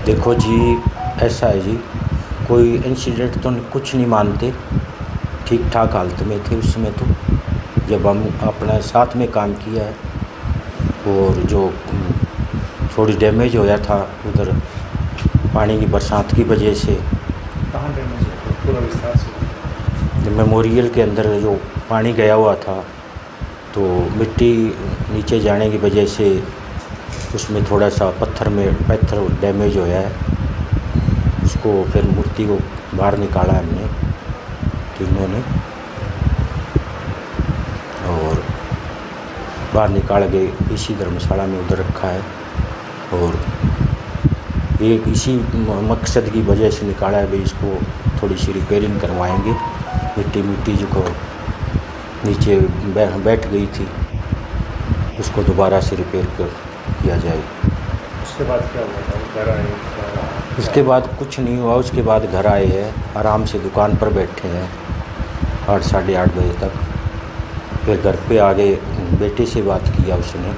देखो जी, ऐसा है जी, कोई इंसिडेंट तो कुछ नहीं मानते, ठीक ठाक हालत में थे उस समय तो, जब हम अपना साथ में काम किया है। और जो थोड़ी डैमेज होया था उधर पानी की बरसात की वजह से। कहाँ डैमेज है पूरा विस्तार से? मेमोरियल के अंदर जो पानी गया हुआ था तो मिट्टी नीचे जाने की वजह से उसमें थोड़ा सा पत्थर डैमेज होया है। उसको फिर मूर्ति को बाहर निकाला हमने तीनों ने, और बाहर निकाल के इसी धर्मशाला में उधर रखा है। और एक इसी मकसद की वजह से निकाला है भाई, इसको थोड़ी सी रिपेयरिंग करवाएंगे। मिट्टी जो को नीचे बैठ गई थी उसको दोबारा से रिपेयर किया जाए। उसके बाद क्या हुआ था? घर आए? उसके बाद कुछ नहीं हुआ। उसके बाद घर आए हैं, आराम से दुकान पर बैठे हैं 8 साढ़े 8 बजे तक। फिर घर पे आ गए, बेटे से बात किया उसने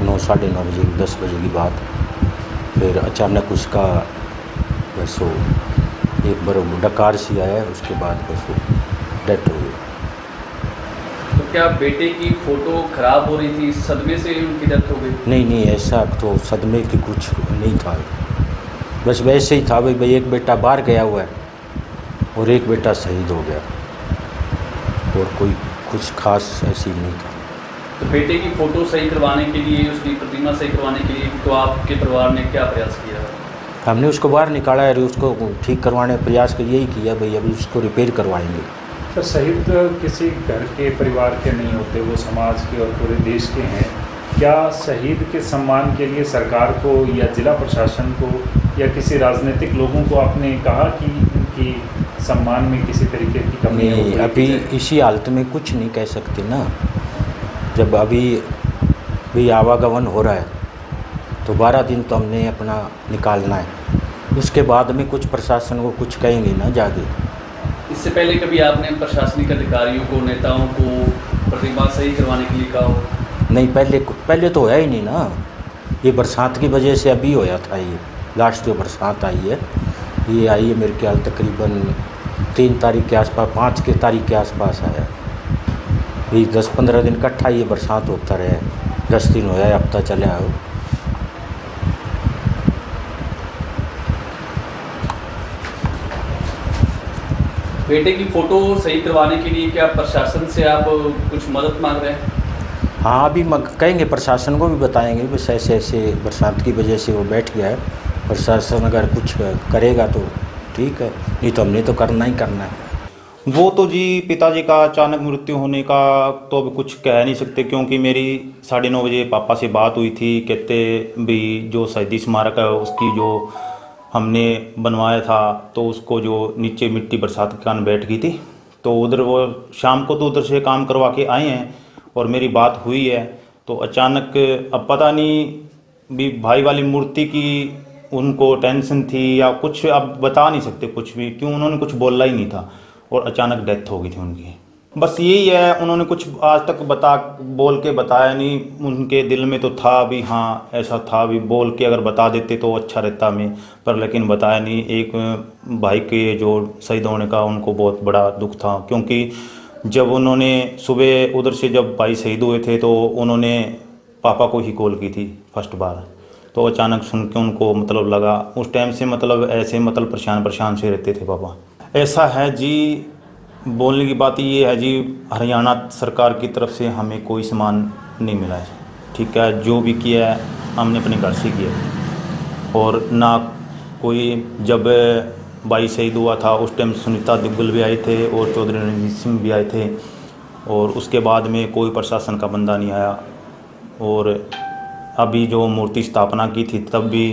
9 साढ़े 9 बजे 10 बजे की बात। फिर अचानक उसका बस वो एक बार डकार सी आया, उसके बाद बस वो डेथ हो गई। तो क्या बेटे की फ़ोटो ख़राब हो रही थी, सदमे से उनकी डेथ हो गई? नहीं, ऐसा तो सदमे की कुछ नहीं था, बस वैसे ही था भाई एक बेटा बाहर गया हुआ है और एक बेटा शहीद हो गया, और कोई कुछ खास ऐसी नहीं था। तो बेटे की फ़ोटो सही करवाने के लिए, उसकी प्रतिमा सही करवाने के लिए तो आपके परिवार ने क्या प्रयास किया? हमने उसको बाहर निकाला है, उसको ठीक करवाने का प्रयास यही किया भाई, अभी उसको रिपेयर करवाएंगे। तो शहीद किसी घर के परिवार के नहीं होते, वो समाज के और पूरे देश के हैं। क्या शहीद के सम्मान के लिए सरकार को या जिला प्रशासन को या किसी राजनीतिक लोगों को आपने कहा कि उनकी सम्मान में किसी तरीके की कमी है? नहीं, अभी इसी हालत में कुछ नहीं कह सकते ना। जब अभी भी आवागमन हो रहा है तो 12 दिन तो हमने अपना निकालना है, उसके बाद में कुछ प्रशासन को कुछ कहेंगे ना जाके। इससे पहले कभी आपने प्रशासनिक अधिकारियों को, नेताओं को प्रतिमा सही करवाने के लिए कहा हो? नहीं, पहले तो होया ही नहीं ना। ये बरसात की वजह से अभी होया था। ये लास्ट जो बरसात आई है, ये आई है मेरे ख्याल तकरीबन 3 तारीख के आसपास, 5 के तारीख के आसपास आया। ये 10-15 दिन इकट्ठा ये बरसात होता रहा, 10 दिन होया, हफ्ता चले आओ। बेटे की फ़ोटो सही करवाने के लिए क्या प्रशासन से आप कुछ मदद मांग रहे हैं? हाँ, अभी कहेंगे, प्रशासन को भी बताएंगे, बस ऐसे बरसात की वजह से वो बैठ गया है। प्रशासन अगर कुछ करेगा तो ठीक है, नहीं तो हमने तो करना ही करना है। वो तो जी पिताजी का अचानक मृत्यु होने का तो अभी कुछ कह नहीं सकते, क्योंकि मेरी 9:30 बजे पापा से बात हुई थी। कहते भी जो शहीदी स्मारक है उसकी जो हमने बनवाया था तो उसको जो नीचे मिट्टी बरसात के कारण बैठ गई थी, तो उधर वो शाम को तो उधर से काम करवा के आए हैं और मेरी बात हुई है। तो अचानक अब पता नहीं भी भाई वाली मूर्ति की उनको टेंशन थी या कुछ, अब बता नहीं सकते कुछ भी, क्यों उन्होंने कुछ बोला ही नहीं था और अचानक डेथ हो गई थी उनकी। बस यही है, उन्होंने कुछ आज तक बोल के बताया नहीं। उनके दिल में तो था भी, हाँ ऐसा था भी, बोल के अगर बता देते तो अच्छा रहता मैं, पर लेकिन बताया नहीं। एक भाई के जो शहीद होने का उनको बहुत बड़ा दुख था, क्योंकि जब उन्होंने सुबह उधर से जब भाई शहीद हुए थे तो उन्होंने पापा को ही कॉल की थी फर्स्ट बार। तो अचानक सुन के उनको मतलब लगा उस टाइम से, मतलब ऐसे मतलब परेशान से रहते थे पापा। ऐसा है जी, बोलने की बात ये है जी, हरियाणा सरकार की तरफ से हमें कोई सामान नहीं मिला है, ठीक है। जो भी किया है हमने अपने घर से किया है, और ना कोई, जब भाई शहीद हुआ था उस टाइम सुनीता दुग्गल भी आए थे और चौधरी रणजीत सिंह भी आए थे, और उसके बाद में कोई प्रशासन का बंदा नहीं आया। और अभी जो मूर्ति स्थापना की थी तब भी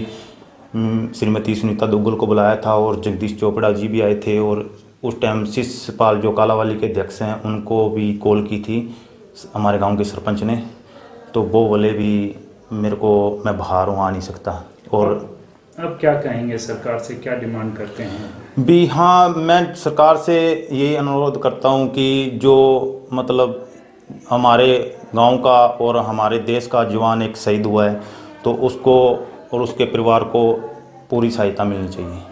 श्रीमती सुनीता दुग्गल को बुलाया था और जगदीश चोपड़ा जी भी आए थे, और उस टाइम शिष्यपाल जो कालावाली के अध्यक्ष हैं उनको भी कॉल की थी हमारे गांव के सरपंच ने, तो वो बोले भी मेरे को, मैं बाहर हूँ, आ नहीं सकता। और अब क्या कहेंगे, सरकार से क्या डिमांड करते हैं? भी हाँ, मैं सरकार से यही अनुरोध करता हूँ कि जो मतलब हमारे गांव का और हमारे देश का जवान एक शहीद हुआ है, तो उसको और उसके परिवार को पूरी सहायता मिलनी चाहिए।